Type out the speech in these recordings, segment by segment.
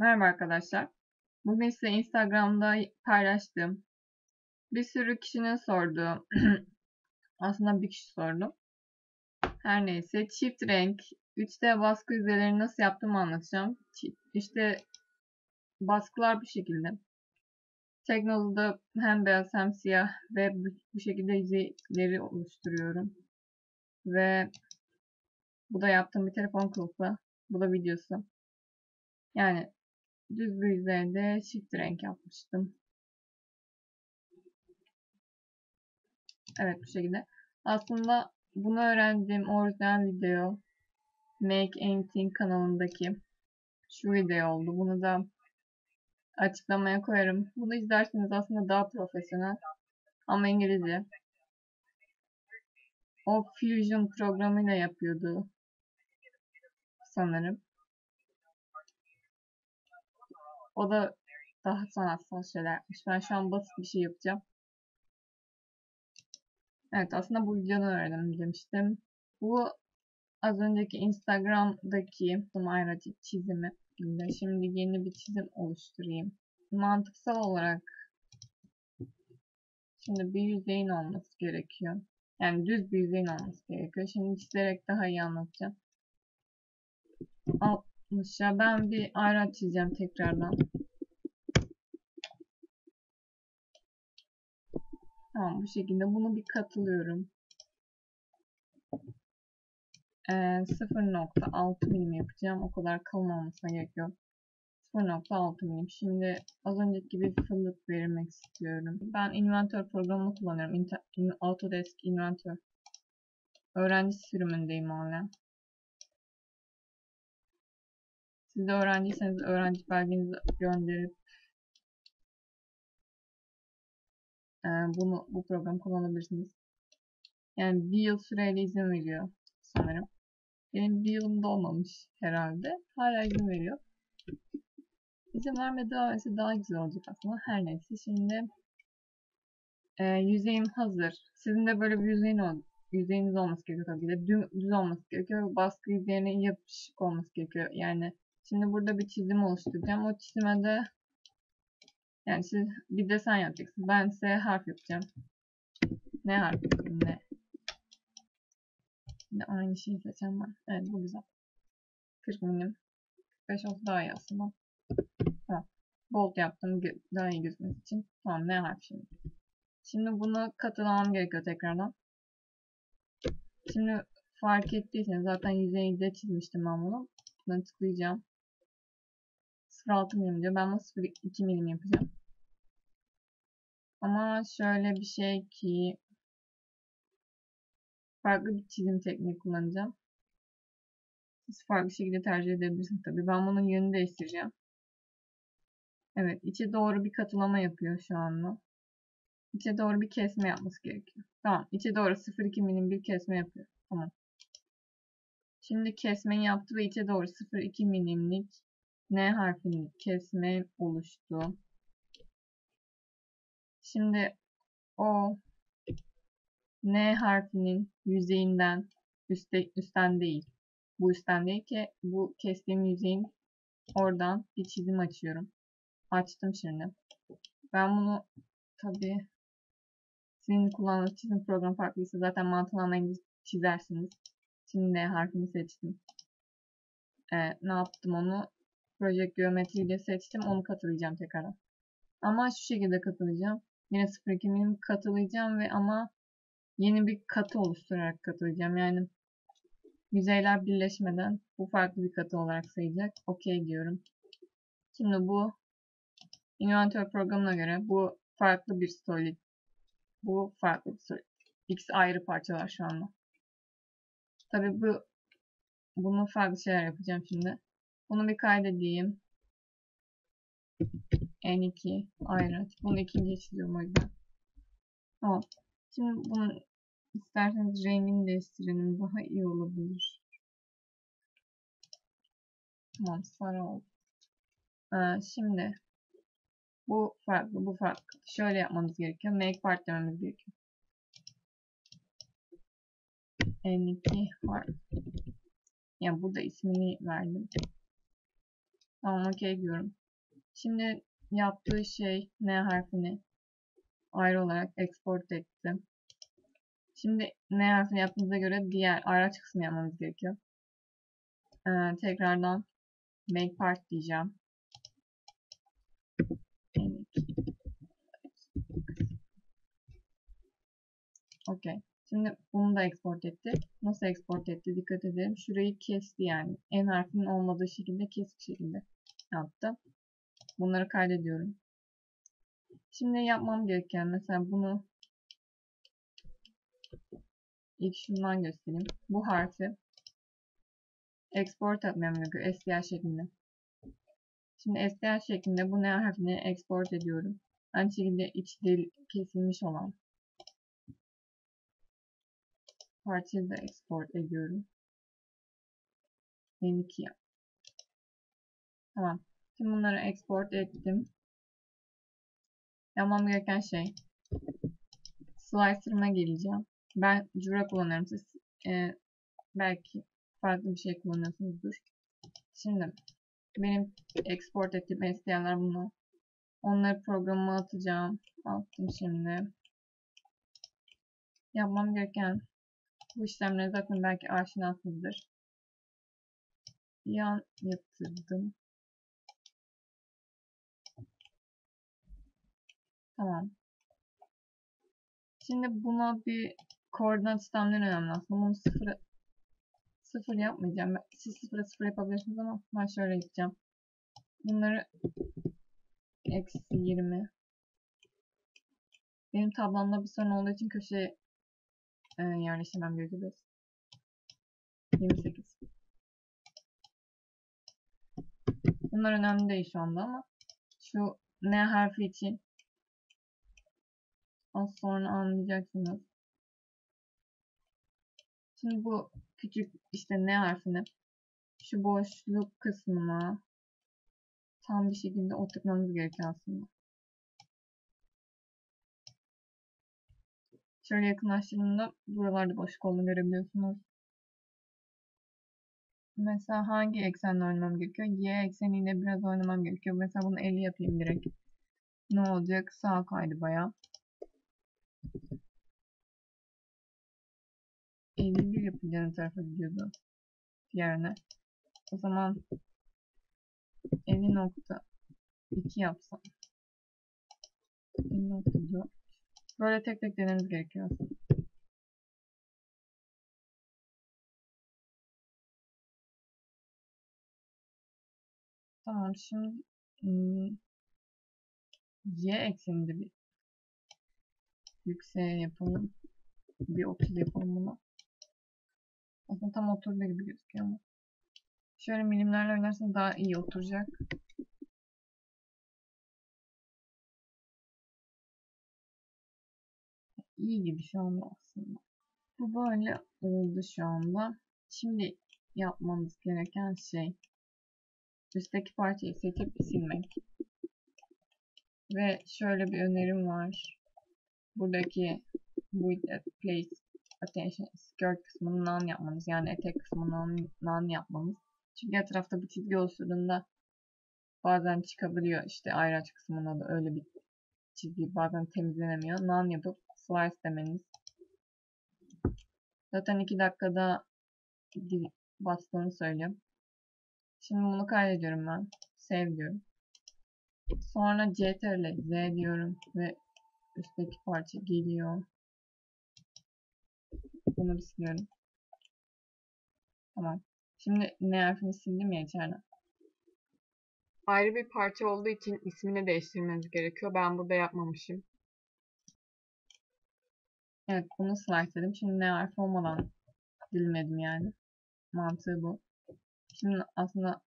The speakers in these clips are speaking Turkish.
Merhaba arkadaşlar. Bugün size Instagram'da paylaştığım bir sürü kişinin sorduğu, aslında bir kişi sordu. Her neyse çift renk 3D baskı yüzeylerini nasıl yaptığımı anlatacağım. İşte baskılar bu şekilde. Tekno'da hem beyaz hem siyah ve bu şekilde yüzeyleri oluşturuyorum. Ve bu da yaptığım bir telefon kılıfı. Bu da videosu. Yani düz bir yüzeyde çift renk yapmıştım. Evet bu şekilde. Aslında bunu öğrendiğim orijinal video Make Anything kanalındaki şu video oldu. Bunu da açıklamaya koyarım. Bunu izlerseniz aslında daha profesyonel ama İngilizce. O Fusion programıyla yapıyordu sanırım. O da daha sanatsal şeyler yapmış. Ben şu an basit bir şey yapacağım. Evet aslında bu videodan öğrendim demiştim. Bu az önceki Instagram'daki ayrıca çizimi. Şimdi yeni bir çizim oluşturayım. Mantıksal olarak şimdi bir yüzeyin olması gerekiyor. Yani düz bir yüzeyin olması gerekiyor. Şimdi çizerek daha iyi anlatacağım. 60'a ben bir ayraç çizeceğim tekrardan. Tamam bu şekilde bunu bir katılıyorum. 0.6 milim yapacağım. O kadar kalın olmasına gerek yok. 0.6 milim. Şimdi az önceki gibi fıllık vermek istiyorum. Ben Inventor programını kullanıyorum. Autodesk Inventor. Öğrenci sürümündeyim hala. Siz de öğrenciyseniz öğrenci belgenizi gönderip bu programı kullanabilirsiniz. Yani bir yıl süreyle izin veriyor sanırım. Benim bir yılım dolmamış herhalde. Hala izin veriyor. İzin vermeye devam etse daha güzel olacak aslında. Her neyse şimdi yüzeyim hazır. Sizin de böyle bir yüzeyiniz olması gerekiyor tabii ki de. Düz olması gerekiyor. Baskı yüzeyine yapışık olması gerekiyor. Yani şimdi burada bir çizim oluşturacağım. O çizime de yani siz bir desen yapacaksınız. Ben size harf yapacağım. Ne harfi yapayım ne? Yine aynı şeyi seçeceğim ben. Evet bu güzel. 40 milim. 45 olsa daha iyi aslında. Tamam. Bold yaptım daha iyi gözükmesi için. Tamam ne harf şimdi? Şimdi bunu katılamam gerekiyor tekrardan. Şimdi fark ettiyseniz zaten yüzeyde çizmiştim ben bunu. Buna tıklayacağım. 0.6 milim diyor. Ben bunu 0.2 milim yapacağım. Ama şöyle bir şey ki farklı bir çizim tekniği kullanacağım. Siz farklı şekilde tercih edebilirsiniz tabii. Ben bunun yönünü değiştireceğim. Evet, içe doğru bir katılama yapıyor şu anda. İçe doğru bir kesme yapması gerekiyor. Tamam, içe doğru 0.2 milim bir kesme yapıyor. Tamam. Şimdi kesmeyi yaptı ve içe doğru 0.2 milimlik N harfinin kesme oluştu. Şimdi o N harfinin yüzeyinden üstten değil. Bu üstten değil ki bu kestiğim yüzeyin oradan bir çizim açıyorum. Açtım şimdi. Ben bunu tabii sizin kullandığınız çizim programı farklıysa zaten mantığını anlayınca çizersiniz. Şimdi N harfini seçtim. Ne yaptım onu? Project Geometry ile seçtim. Onu katılayacağım tekrardan. Ama şu şekilde katılayacağım. Yine 0.2 milim katılayacağım ve ama yeni bir katı oluşturarak katılayacağım. Yani yüzeyler birleşmeden bu farklı bir katı olarak sayacak. OK diyorum. Şimdi bu Inventor programına göre bu farklı bir solid. Bu farklı bir solid. X ayrı parçalar şu anda. Tabii bunu farklı şeyler yapacağım şimdi. Bunu bir kaydedeyim. N2 ayrı. Bunu ikinciye çiziyorum o yüzden. Tamam. Şimdi bunu isterseniz rengini değiştirelim. Daha iyi olabilir. Tamam sarı oldu. Şimdi bu farklı, bu farklı. Şöyle yapmamız gerekiyor. Make part dememiz gerekiyor. N2 harf. Yani burada ismini verdim. Tamam, okey diyorum. Şimdi yaptığı şey N harfini ayrı olarak export ettim. Şimdi N harfini yaptığımıza göre diğer araç kısmını yapmamız gerekiyor. Tekrardan make part diyeceğim. Okey. Şimdi bunu da export etti. Nasıl export etti? Dikkat edelim. Şurayı kesti yani. N harfinin olmadığı şekilde kesik şekilde yaptı. Bunları kaydediyorum. Şimdi yapmam gereken mesela bunu ilk şundan göstereyim. Bu harfi export etmem gerekiyor str şeklinde. Şimdi str şeklinde bu N harfini export ediyorum. Aynı şekilde iç dil kesilmiş olan parçayı da export ediyorum. N2 yap. Tamam. Şimdi bunları export ettim. Yapmam gereken şey slicer'ıma geleceğim. Ben Jura kullanıyorum. Siz belki farklı bir şey kullanıyorsunuzdur. Şimdi benim export ettiğim STR'ler bunlar. Onları programa atacağım. Attım şimdi. Yapmam gereken bu işlemleri zaten belki aşinasızdır. Yan yatırdım. Tamam. Şimdi buna bir koordinat sistemleri önemli aslında. Bunu sıfır yapmayacağım. Siz sıfıra sıfır yapabilirsiniz ama ben şöyle yapacağım. Bunları eksi 20. Benim tablomda bir sorun olduğu için köşeye yerleştirmem gerekiyor. 28. Bunlar önemli değil şu anda ama şu N harfi için az sonra anlayacaksınız. Şimdi bu küçük işte N harfini şu boşluk kısmına tam bir şekilde oturtmamız gerekiyor aslında. Şöyle yakınlaştırdığımda buralarda boşluk olduğunu görebiliyorsunuz. Mesela hangi eksenle oynamam gerekiyor? Y ekseniyle biraz oynamam gerekiyor. Mesela bunu 50 yapayım direkt. Ne olacak? Sağ kaydı bayağı. 51 yapacağım tarafa gidiyordu. Diğerine. O zaman 50.2 yapsam. 50.4. Böyle tek tek denememiz gerekiyor aslında. Tamam, şimdi y ekseninde bir yükseğe yapalım. Bir 30 yapalım buna. Aslında tam oturduğu gibi gözüküyor ama. Şöyle milimlerle oynarsanız daha iyi oturacak. İyi gibi şu anda aslında. Bu böyle oldu şu anda. Şimdi yapmamız gereken şey üstteki parçayı seçip silmek. Ve şöyle bir önerim var. Buradaki with a place attention skirt kısmını none yapmanız. Yani etek kısmını none yapmanız. Çünkü etrafta bir çizgi oluşturduğunda bazen çıkabiliyor. İşte ayraç kısmında da öyle bir çizgi bazen temizlenemiyor. None yapıp slice demeniz. Zaten 2 dakikada bastığını söylüyor. Şimdi bunu kaydediyorum ben. Save diyorum. Sonra CTRL Z diyorum ve üstteki parça geliyor. Bunu bir siliyorum. Tamam. Şimdi N harfini sildim ya içeriden. Ayrı bir parça olduğu için ismini değiştirmeniz gerekiyor. Ben burada yapmamışım. Evet, bunu slice'ledim. Şimdi N harfi olmadan dilimledim yani. Mantığı bu. Şimdi aslında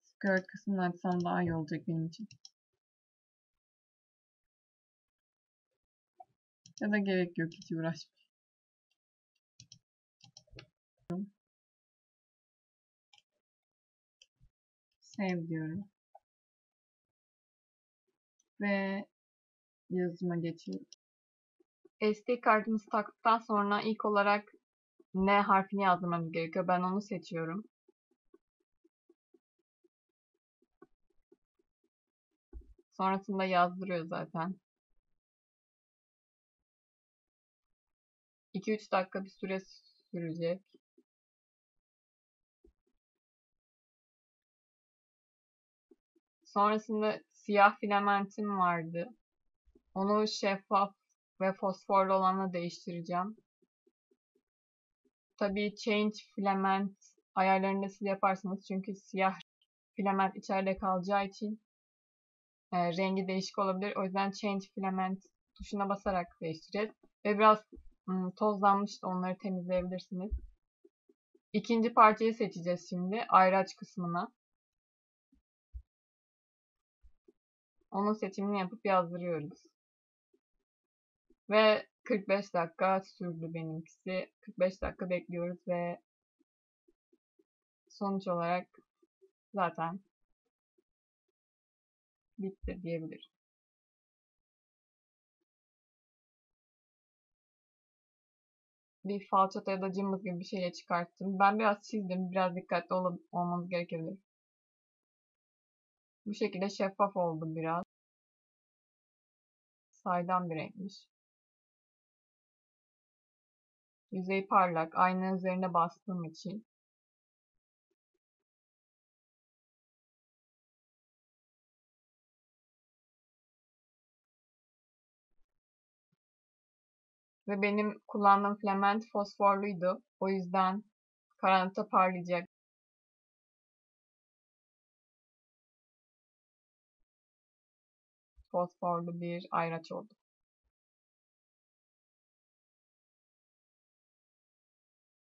skirt kısmını açsam daha iyi olacak benim için. Ya da gerek yok, hiç uğraşmayayım. Save diyorum. Ve yazıma geçiyorum. SD kartımızı taktıktan sonra ilk olarak N harfini yazdırmamız gerekiyor. Ben onu seçiyorum. Sonrasında yazdırıyor zaten. 2-3 dakika bir süre sürecek. Sonrasında siyah filamentim vardı. Onu şeffaf ve fosforlu olanla değiştireceğim. Tabii change filament ayarlarını da siz yaparsınız. Çünkü siyah filament içeride kalacağı için rengi değişik olabilir. O yüzden change filament tuşuna basarak değiştireceğiz. Ve biraz tozlanmıştı. Onları temizleyebilirsiniz. İkinci parçayı seçeceğiz şimdi. Ayraç kısmına. Onun seçimini yapıp yazdırıyoruz. Ve 45 dakika sürdü benimkisi. 45 dakika bekliyoruz ve sonuç olarak zaten bitti diyebilirim. Bir falçata ya da cımbız gibi bir şeyle çıkarttım. Ben biraz çizdim. Biraz dikkatli olmanız gerekebilir. Bu şekilde şeffaf oldu biraz. Saydam bir renkmiş. Yüzeyi parlak. Ayna üzerine bastığım için. Ve benim kullandığım filament fosforluydu. O yüzden karanlıkta parlayacak. Fosforlu bir ayraç oldu.